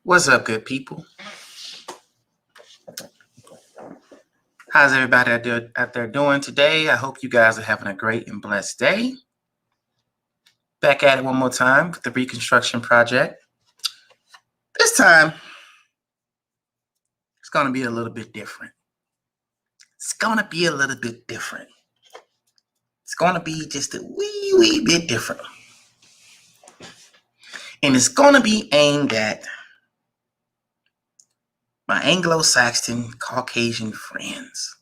What's up, good people? How's everybody out there doing today? I hope you guys are having a great and blessed day. Back at it one more time with the Reconstruction Project. This time, it's going to be a little bit different. It's going to be just a wee bit different. And it's going to be aimed at my Anglo-Saxon Caucasian friends.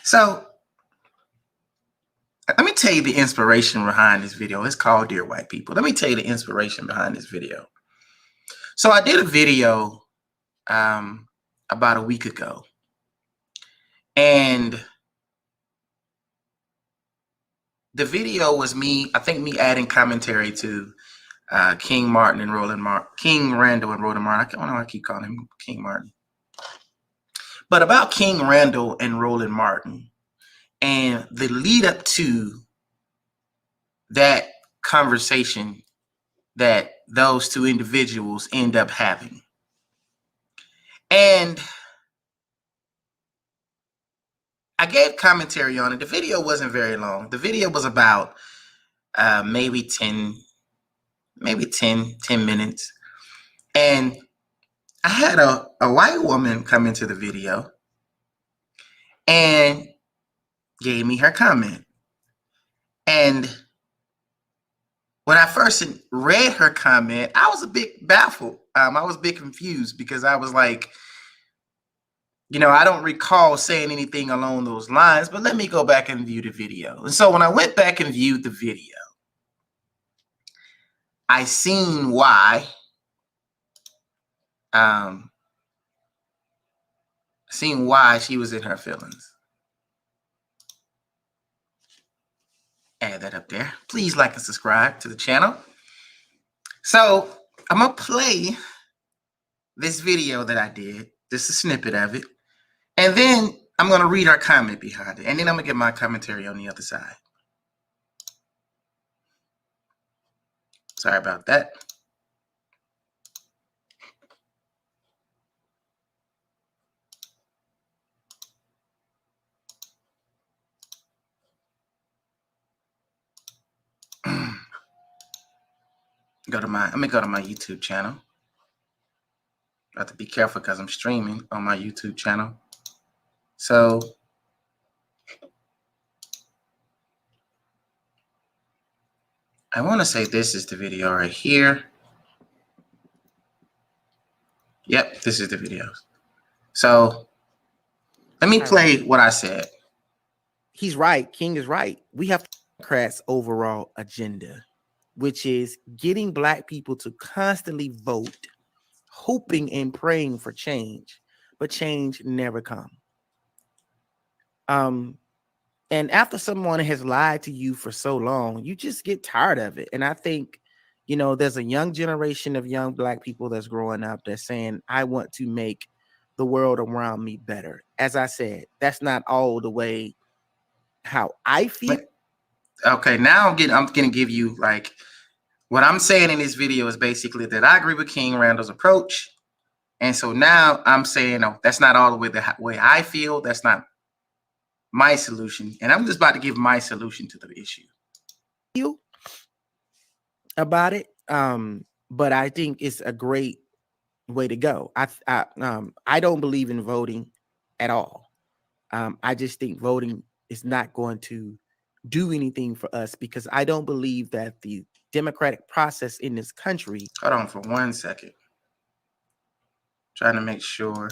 So, let me tell you the inspiration behind this video. It's called Dear White People. Let me tell you the inspiration behind this video. So I did a video about a week ago. And the video was me adding commentary to King Randall and Roland Martin. I don't know why I keep calling him King Martin. But about King Randall and Roland Martin and the lead up to that conversation that those two individuals end up having. And I gave commentary on it. The video wasn't very long. The video was about maybe 10 minutes. And I had a white woman come into the video and gave me her comment. And when I first read her comment, I was a bit baffled. I was a bit confused because I was like, I don't recall saying anything along those lines, but let me go back and view the video. And so when I went back and viewed the video, I seen why. Seen why she was in her feelings. Add that up there. Please like and subscribe to the channel. So I'm gonna play this video that I did, just a snippet of it, and then I'm gonna read our comment behind it, and then I'm gonna get my commentary on the other side. Sorry about that. Let me go to my YouTube channel. I have to be careful because I'm streaming on my YouTube channel. So I want to say this is the video right here. Yep, this is the video. So let me play what I said. He's right. King is right. We have Democrats' overall agenda, which is getting Black people to constantly vote, hoping and praying for change, but change never comes. And after someone has lied to you for so long, you just get tired of it. And I think, there's a young generation of young Black people that's growing up that's saying, I want to make the world around me better. As I said, that's not all the way how I feel. Okay, now I'm gonna give you like what I'm saying in this video is basically that I agree with King Randall's approach. And so now I'm saying, no, that's not all the way I feel. That's not my solution. And I'm just about to give my solution to the issue. About it. But I think it's a great way to go. I don't believe in voting at all. I just think voting is not going to do anything for us because I don't believe that the democratic process in this country. Hold on for 1 second. Trying to make sure.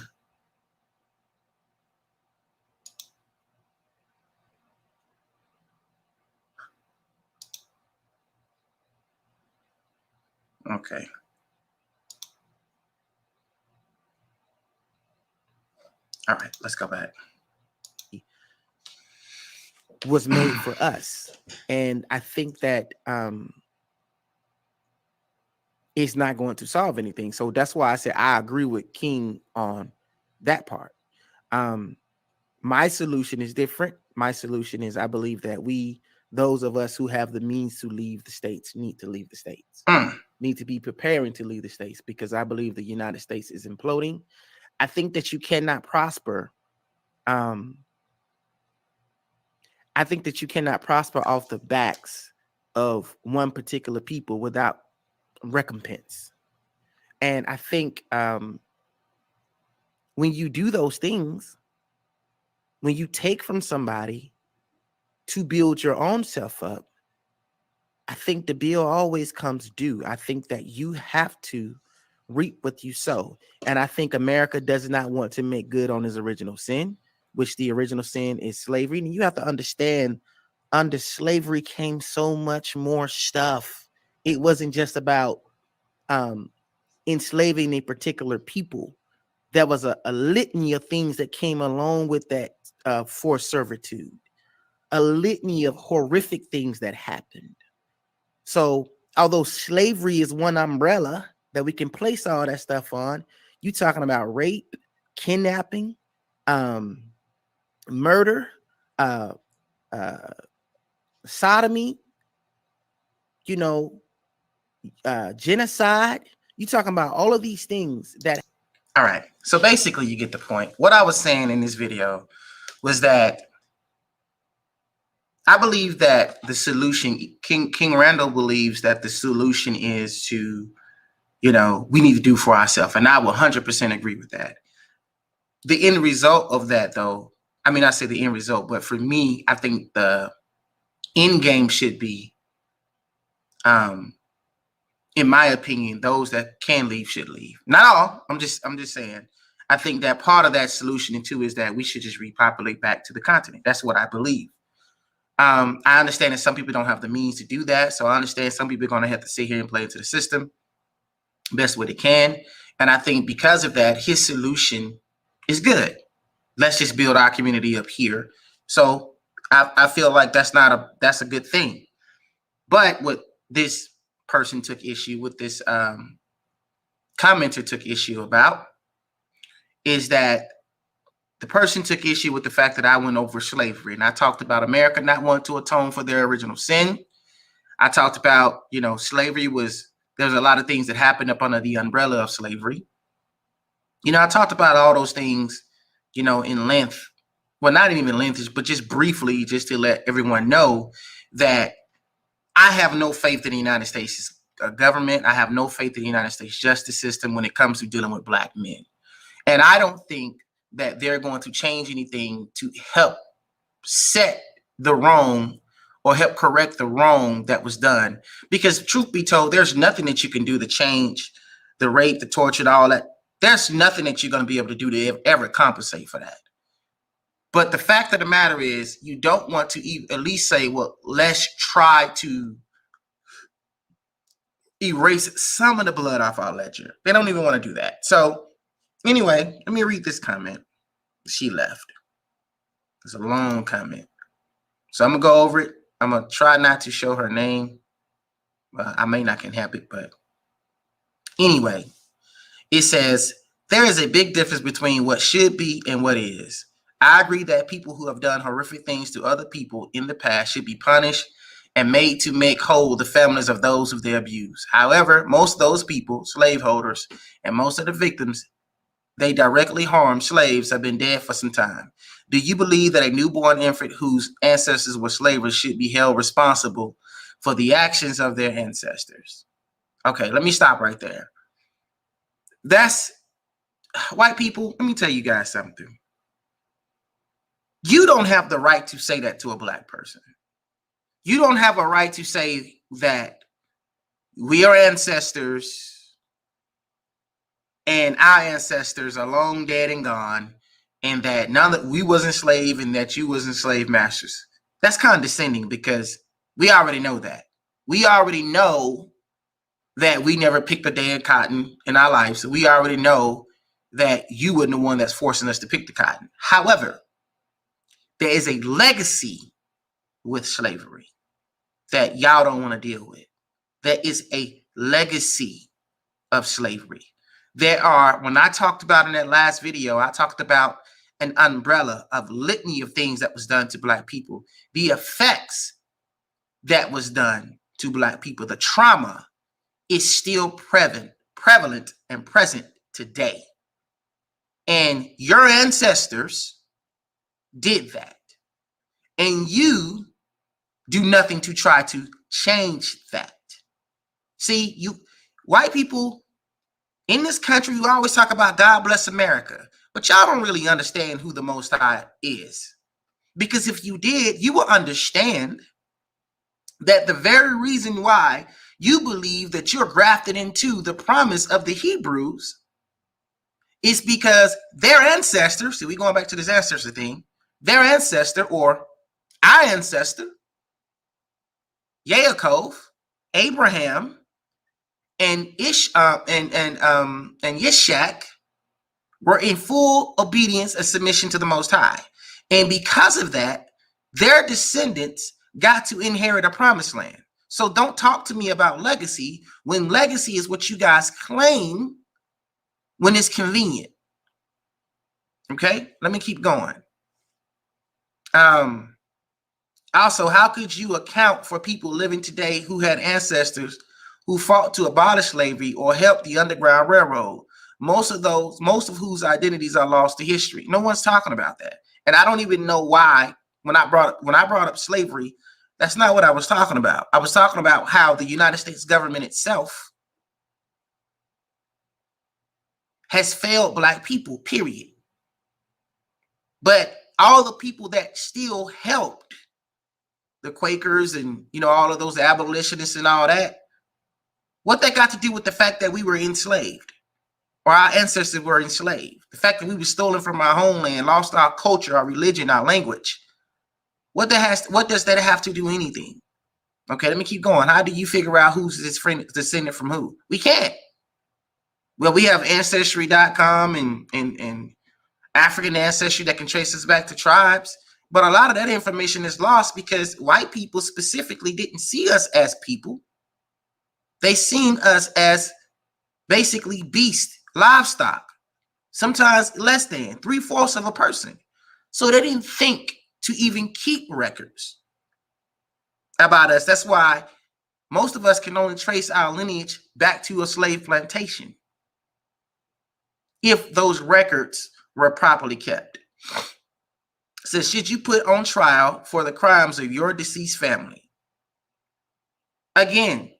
Okay. All right, let's go back. Was made for us. And I think that it's not going to solve anything. So that's why I said I agree with King on that part. My solution is different. My solution is I believe that we those of us who have the means to leave the states need to leave the states, Mm. need to be preparing to leave the states, because I believe the United States is imploding. I think that you cannot prosper. I think that you cannot prosper off the backs of one particular people without recompense. And I think when you do those things, when you take from somebody to build your own self up, I think the bill always comes due. I think that you have to reap what you sow. And I think America does not want to make good on his original sin, which the original sin is slavery. And you have to understand, under slavery came so much more stuff. It wasn't just about enslaving a particular people. There was a litany of things that came along with that forced servitude, a litany of horrific things that happened. So although slavery is one umbrella that we can place all that stuff on, you talking about rape, kidnapping, murder, sodomy, genocide. You talking about all of these things that. All right. So basically, you get the point. What I was saying in this video was that I believe that the solution, King Randall believes that the solution is to, we need to do for ourselves. And I will 100% agree with that. The end result of that, though, I mean, I say the end result, but for me, I think the end game should be, in my opinion, those that can leave should leave. Not all. I'm just saying. I think that part of that solution too is that we should just repopulate back to the continent. That's what I believe. I understand that some people don't have the means to do that, so I understand some people are going to have to sit here and play into the system best way they can. And I think because of that, his solution is good. Let's just build our community up here. So I feel like that's a good thing. But what this person took issue with, this commenter took issue about, is that the person took issue with the fact that I went over slavery, and I talked about America not wanting to atone for their original sin. I talked about, slavery there's a lot of things that happened up under the umbrella of slavery. I talked about all those things, in length. Well, not even length, but just briefly, just to let everyone know that I have no faith in the United States government. I have no faith in the United States justice system when it comes to dealing with Black men. And I don't think that they're going to change anything to help set the wrong or help correct the wrong that was done. Because truth be told, there's nothing that you can do to change the rape, the torture, all that. There's nothing that you're going to be able to do to ever compensate for that. But the fact of the matter is, you don't want to at least say, well, let's try to erase some of the blood off our ledger. They don't even want to do that. So anyway, let me read this comment. She left. It's a long comment. So I'm going to go over it. I'm going to try not to show her name. I may not can help it, but anyway, it says, there is a big difference between what should be and what is. I agree that people who have done horrific things to other people in the past should be punished and made to make whole the families of those who they abuse. However, most of those people, slaveholders, and most of the victims they directly harmed, slaves, have been dead for some time. Do you believe that a newborn infant whose ancestors were slavers should be held responsible for the actions of their ancestors? Okay, let me stop right there. That's white people. Let me tell you guys something. You don't have the right to say that to a Black person. You don't have a right to say that we are ancestors and our ancestors are long dead and gone, and that now that we wasn't slave and that you wasn't slave masters. That's condescending, because we already know that. We already know that we never picked a day of cotton in our lives. So we already know that you weren't the one that's forcing us to pick the cotton. However, there is a legacy with slavery that y'all don't want to deal with. There is a legacy of slavery. There are, when I talked about in that last video, I talked about an umbrella of litany of things that was done to Black people. The effects that was done to Black people. The trauma is still prevalent and present today. And your ancestors did that. And you do nothing to try to change that. See, you white people in this country, you always talk about God bless America, but y'all don't really understand who the Most High is. Because if you did, you will understand that the very reason why you believe that you're grafted into the promise of the Hebrews is because their ancestors, see, we going back to this ancestor thing, their ancestor or our ancestor, Yaakov, Abraham, and Yishak were in full obedience and submission to the Most High. And because of that, their descendants got to inherit a promised land. So don't talk to me about legacy when legacy is what you guys claim when it's convenient. Okay, let me keep going. Also, how could you account for people living today who had ancestors who fought to abolish slavery or helped the Underground Railroad? Most of whose identities are lost to history. No one's talking about that. And I don't even know why when I brought up slavery, that's not what I was talking about. I was talking about how the United States government itself has failed Black people, period. But all the people that still helped, the Quakers and, you know, all of those abolitionists and all that, what that got to do with the fact that we were enslaved or our ancestors were enslaved? The fact that we were stolen from our homeland, lost our culture, our religion, our language. What does that have to do anything? Okay, let me keep going. How do you figure out who's this friend descendant from who? We can't. Well, we have Ancestry.com and African Ancestry that can trace us back to tribes. But a lot of that information is lost because white people specifically didn't see us as people. They seen us as basically beast, livestock, sometimes less than 3/4 of a person. So they didn't think to even keep records about us. That's why most of us can only trace our lineage back to a slave plantation if those records were properly kept. It says, should you put on trial for the crimes of your deceased family? Again,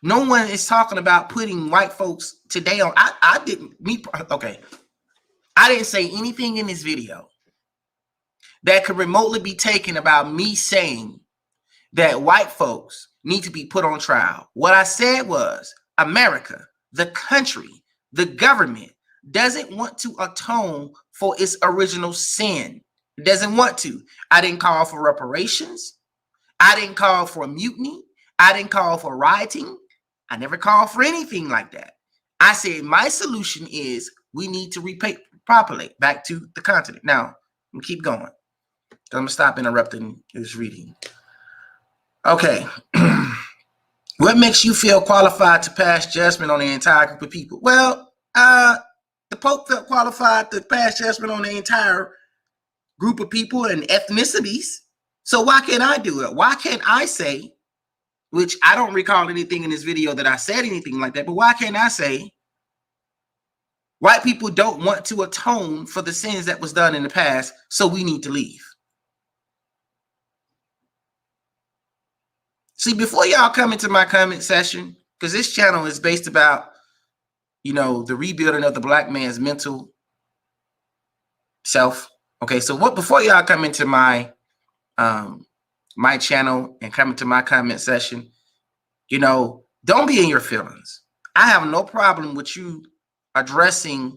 no one is talking about putting white folks today on. I didn't say anything in this video that could remotely be taken about me saying that white folks need to be put on trial. What I said was America, the country, the government doesn't want to atone for its original sin. It doesn't want to. I didn't call for reparations. I didn't call for a mutiny. I didn't call for rioting. I never called for anything like that. I said my solution is we need to repay properly back to the continent. Now, I'm gonna keep going. I'm gonna stop interrupting this reading. Okay. What makes you feel qualified to pass judgment on the entire group of people? Well, the Pope felt qualified to pass judgment on the entire group of people and ethnicities. So why can't I do it? Why can't I say, which I don't recall anything in this video that I said anything like that, but why can't I say white people don't want to atone for the sins that was done in the past, so we need to leave? See, before y'all come into my comment session, because this channel is based about, you know, the rebuilding of the Black man's mental self. Okay, so before y'all come into my my channel and come into my comment session, you know, don't be in your feelings. I have no problem with you addressing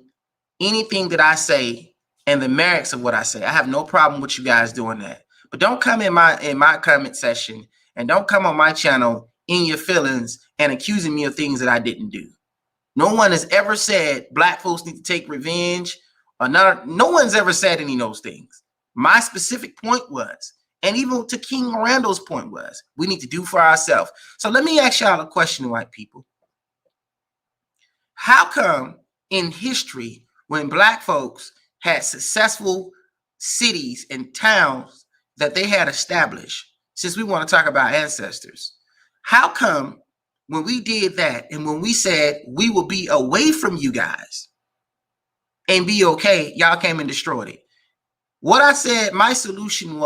anything that I say and the merits of what I say. I have no problem with you guys doing that. But don't come in my comment section and don't come on my channel in your feelings and accusing me of things that I didn't do. No one has ever said Black folks need to take revenge. No one's ever said any of those things. My specific point was, and even to King Randall's point was, we need to do for ourselves. So let me ask y'all a question, white people. How come in history, when Black folks had successful cities and towns that they had established, since we want to talk about ancestors, how come when we did that and when we said we will be away from you guys and be okay, y'all came and destroyed it? What I said, my solution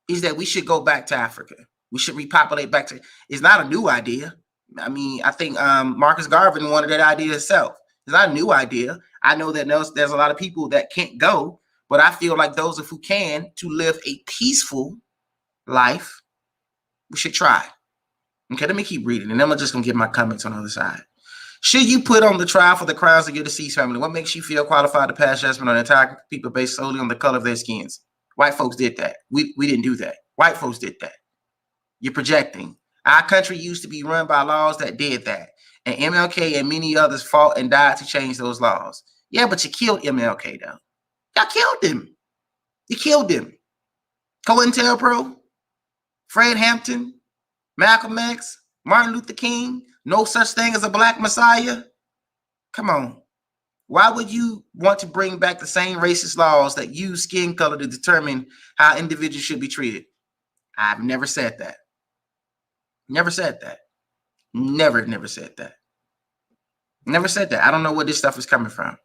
is that we should go back to Africa. We should repopulate back to, it's not a new idea. I mean, I think Marcus Garvey wanted that idea himself. It's not a new idea. I know that there's a lot of people that can't go, but I feel like those of who can to live a peaceful life, we should try. Okay, let me keep reading, and then I'm just gonna give my comments on the other side. Should you put on the trial for the crimes of your deceased family? What makes you feel qualified to pass judgment on entire people based solely on the color of their skins? White folks did that. We didn't do that. White folks did that. You're projecting. Our country used to be run by laws that did that. And MLK and many others fought and died to change those laws. Yeah, but you killed MLK, though. Y'all killed him. You killed him. COINTELPRO, Fred Hampton, Malcolm X, Martin Luther King, no such thing as a black messiah. Come on. Why would you want to bring back the same racist laws that use skin color to determine how individuals should be treated? I've never said that. Never said that. Never said that. Never said that. I don't know where this stuff is coming from.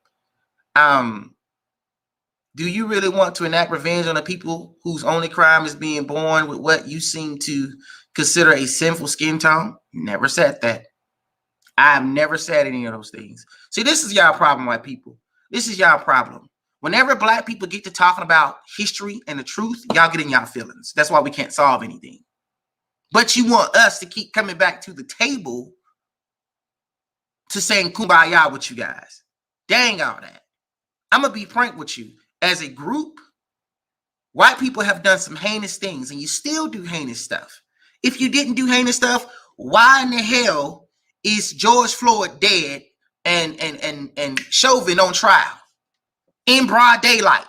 Do you really want to enact revenge on the people whose only crime is being born with what you seem to consider a sinful skin tone? Never said that. I've never said any of those things. See, this is y'all problem, white people. This is y'all problem. Whenever black people get to talking about history and the truth, y'all get in y'all feelings. That's why we can't solve anything. But you want us to keep coming back to the table to saying kumbaya with you guys. Dang all that. I'm going to be frank with you. As a group, white people have done some heinous things, and you still do heinous stuff. If you didn't do heinous stuff, why in the hell is George Floyd dead and Chauvin on trial in broad daylight?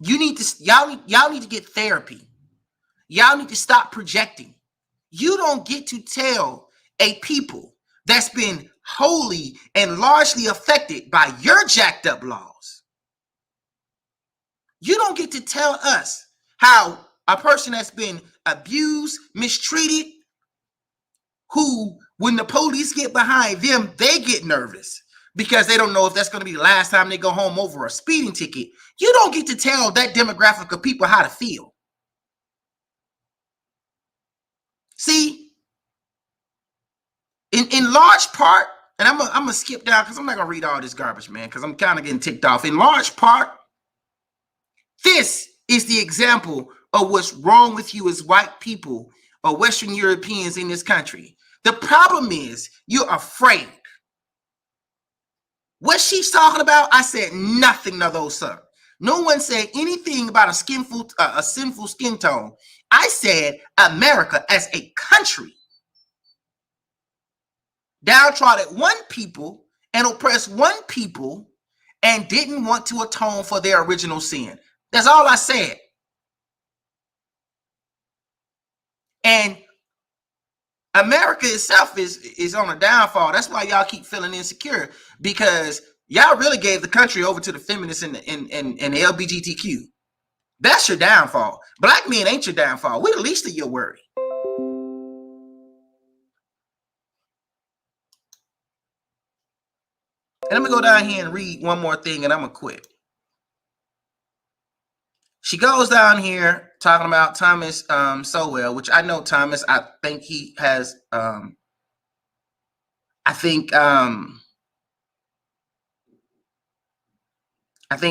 Y'all need to get therapy. Y'all need to stop projecting. You don't get to tell a people that's been wholly and largely affected by your jacked up laws. You don't get to tell us how a person that's been abused, mistreated, who, when the police get behind them, they get nervous because they don't know if that's going to be the last time they go home over a speeding ticket. You don't get to tell that demographic of people how to feel. See, in large part, and I'm gonna skip down because I'm not gonna read all this garbage, man, because I'm kind of getting ticked off. In large part, this is the example of what's wrong with you as white people or Western Europeans in this country. The problem is you're afraid. What she's talking about, I said nothing of those, sir. No one said anything about a sinful skin tone. I said America as a country downtrodden one people and oppressed one people and didn't want to atone for their original sin. That's all I said. And America itself is on a downfall. That's why y'all keep feeling insecure, because y'all really gave the country over to the feminists and the LGBTQ. That's your downfall. Black men ain't your downfall. We're the least of your worry. And I'm going to go down here and read one more thing, and I'm going to quit. She goes down here talking about Thomas Sowell, which I know Thomas. I think he has, I think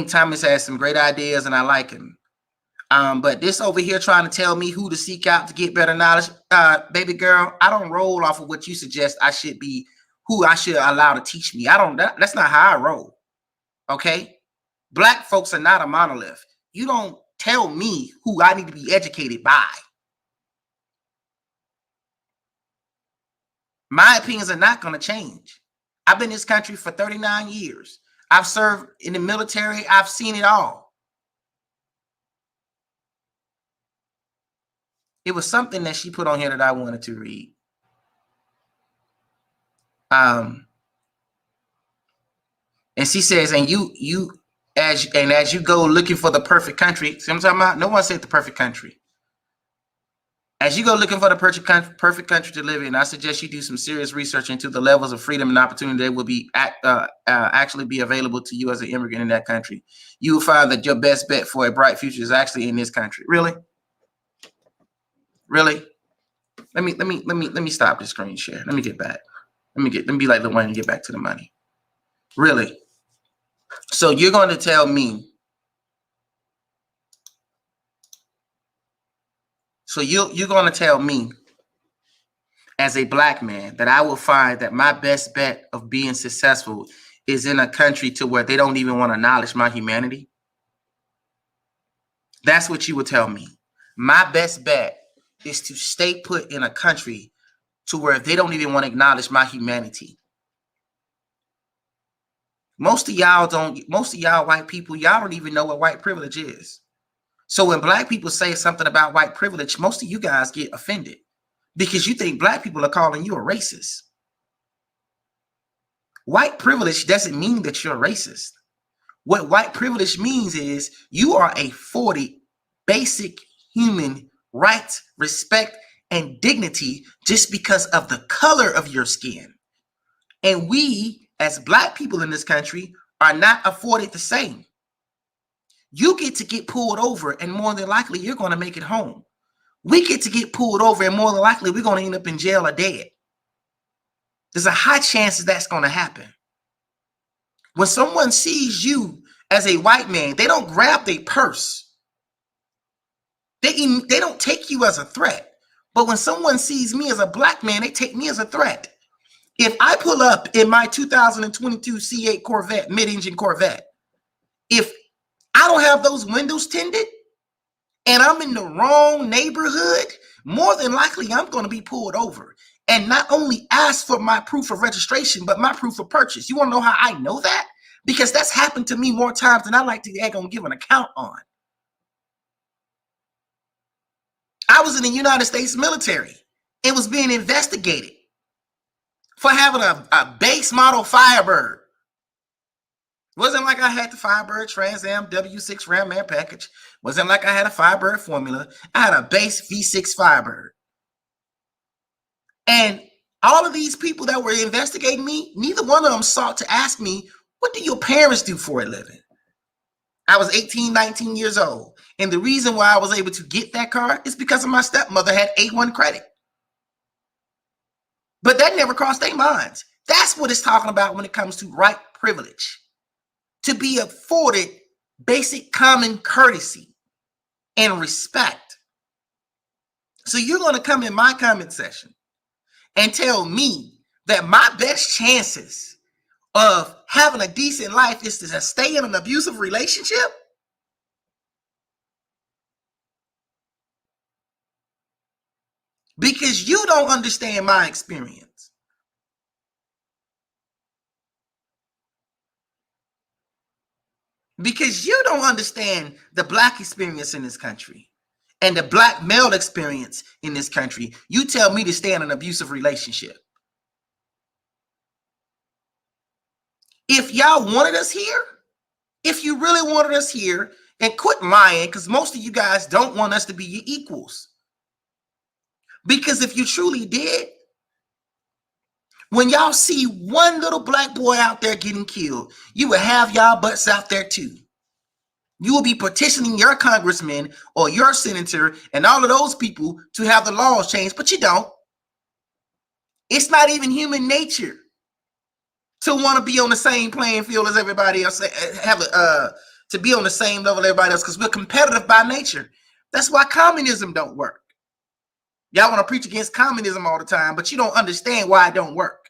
Thomas has some great ideas, and I like him. But this over here trying to tell me who to seek out to get better knowledge, baby girl, I don't roll off of what you suggest I should be, who I should allow to teach me. That's not how I roll. Okay? Black folks are not a monolith. You don't tell me who I need to be educated by. My opinions are not going to change. I've been in this country for 39 years. I've served in the military. I've seen it all. It was something that she put on here that I wanted to read. And she says, and as you go looking for the perfect country, see what I'm talking about? No one said the perfect country. As you go looking for the perfect country to live in, I suggest you do some serious research into the levels of freedom and opportunity that will be actually be available to you as an immigrant in that country. You will find that your best bet for a bright future is actually in this country. Really? Really? Let me stop this screen share. Let me get back. Let me be like Lil Wayne and get back to the money. Really? So you're going to tell me? So you're going to tell me, as a black man, that I will find that my best bet of being successful is in a country to where they don't even want to acknowledge my humanity? That's what you would tell me. My best bet is to stay put in a country to where they don't even want to acknowledge my humanity. Most of y'all white people, y'all don't even know what white privilege is. So when black people say something about white privilege, most of you guys get offended because you think black people are calling you a racist. White privilege doesn't mean that you're a racist. What white privilege means is you are afforded basic human rights, respect, and dignity just because of the color of your skin. And we, as black people in this country, are not afforded the same. You get to get pulled over, and more than likely, you're going to make it home. We get to get pulled over, and more than likely, we're going to end up in jail or dead. There's a high chance that that's going to happen. When someone sees you as a white man, they don't grab their purse. They don't take you as a threat. But when someone sees me as a black man, they take me as a threat. If I pull up in my 2022 C8 Corvette, mid-engine Corvette, if I don't have those windows tinted and I'm in the wrong neighborhood, more than likely I'm going to be pulled over and not only ask for my proof of registration, but my proof of purchase. You want to know how I know that? Because that's happened to me more times than I like to give an account on. I was in the United States military and was being investigated for having a base model Firebird. Wasn't like I had the Firebird Trans Am W6 Ram Air package. Wasn't like I had a Firebird formula. I had a base V6 Firebird. And all of these people that were investigating me, neither one of them sought to ask me, what do your parents do for a living? I was 18, 19 years old. And the reason why I was able to get that car is because of my stepmother had A1 credit. But that never crossed their minds. That's what it's talking about when it comes to right privilege. To be afforded basic common courtesy and respect. So you're going to come in my comment section and tell me that my best chances of having a decent life is to stay in an abusive relationship? Because you don't understand my experience. Because you don't understand the black experience in this country and the black male experience in this country. You tell me to stay in an abusive relationship. If y'all wanted us here, if you really wanted us here, and quit lying, because most of you guys don't want us to be your equals. Because if you truly did, when y'all see one little black boy out there getting killed, you will have y'all butts out there too. You will be petitioning your congressman or your senator and all of those people to have the laws changed, but you don't. It's not even human nature to want to be on the same playing field as everybody else, to be on the same level as everybody else, because we're competitive by nature. That's why communism don't work. Y'all want to preach against communism all the time, but you don't understand why it don't work.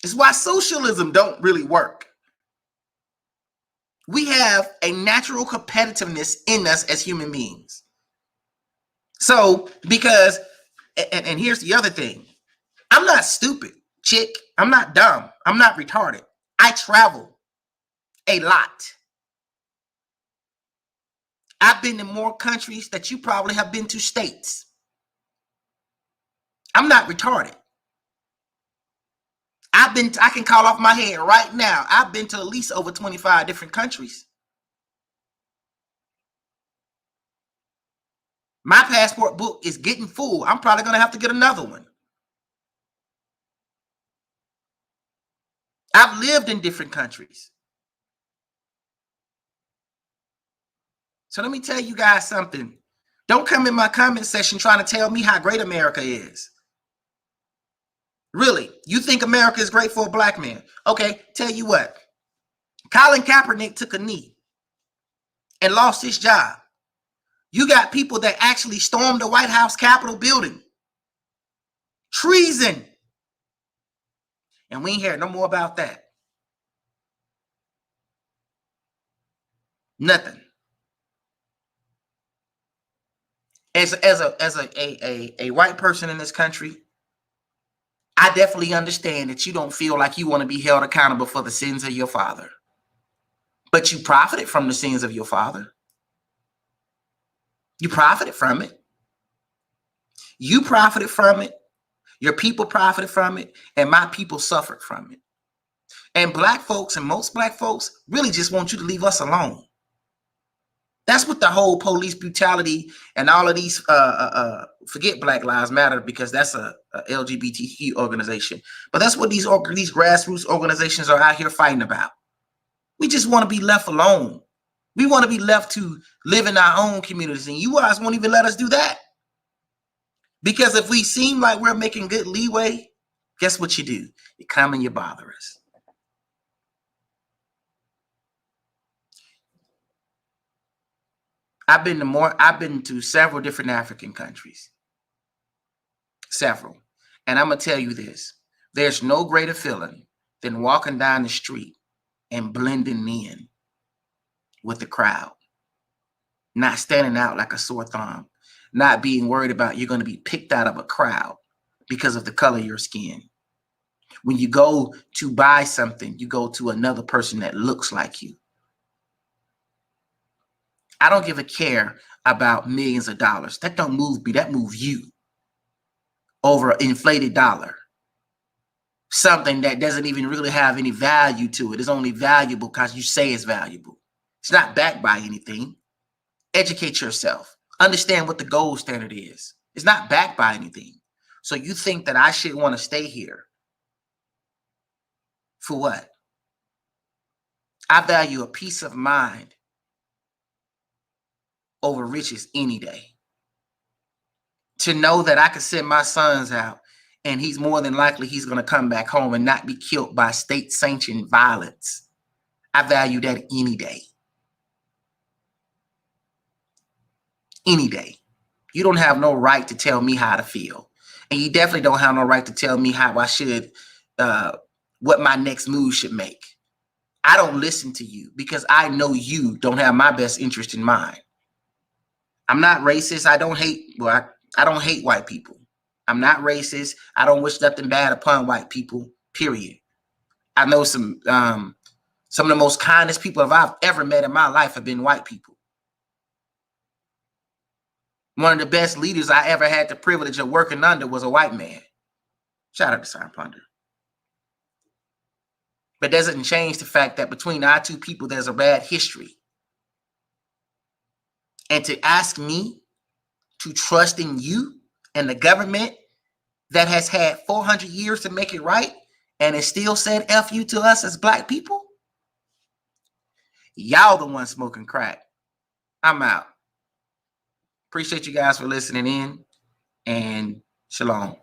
It's why socialism don't really work. We have a natural competitiveness in us as human beings. So, because, and here's the other thing. I'm not stupid, chick. I'm not dumb. I'm not retarded. I travel a lot. I've been to more countries that you probably have been to states. I'm not retarded. I can call off my head right now. I've been to at least over 25 different countries. My passport book is getting full. I'm probably going to have to get another one. I've lived in different countries. So let me tell you guys something. Don't come in my comment section trying to tell me how great America is. Really, you think America is great for a black man? Okay, tell you what. Colin Kaepernick took a knee and lost his job. You got people that actually stormed the White House Capitol building. Treason. And we ain't heard no more about that. Nothing. As a white person in this country, I definitely understand that you don't feel like you want to be held accountable for the sins of your father. But you profited from the sins of your father. You profited from it. You profited from it. Your people profited from it. And my people suffered from it. And black folks and most black folks really just want you to leave us alone. That's what the whole police brutality and all of these, forget Black Lives Matter because that's a LGBTQ organization. But that's what these grassroots organizations are out here fighting about. We just want to be left alone. We want to be left to live in our own communities. And you guys won't even let us do that. Because if we seem like we're making good leeway, guess what you do? You come and you bother us. I've been to several different African countries. Several. And I'm going to tell you this. There's no greater feeling than walking down the street and blending in with the crowd. Not standing out like a sore thumb. Not being worried about you're going to be picked out of a crowd because of the color of your skin. When you go to buy something, you go to another person that looks like you. I don't give a care about millions of dollars. That don't move me. That moves you over an inflated dollar. Something that doesn't even really have any value to it. It's only valuable because you say it's valuable. It's not backed by anything. Educate yourself. Understand what the gold standard is. It's not backed by anything. So you think that I should want to stay here. For what? I value a peace of mind over riches any day. To know that I can send my sons out and he's more than likely he's going to come back home and not be killed by state-sanctioned violence. I value that any day. Any day. You don't have no right to tell me how to feel. And you definitely don't have no right to tell me how I should, what my next move should make. I don't listen to you because I know you don't have my best interest in mind. I'm not racist. I don't hate white people. I'm not racist. I don't wish nothing bad upon white people, period. I know some of the most kindest people I've ever met in my life have been white people. One of the best leaders I ever had the privilege of working under was a white man. Shout out to Simon Plunder. But doesn't change the fact that between our two people, there's a bad history. And to ask me to trust in you and the government that has had 400 years to make it right and it still said F you to us as black people? Y'all the ones smoking crack. I'm out. Appreciate you guys for listening in and shalom.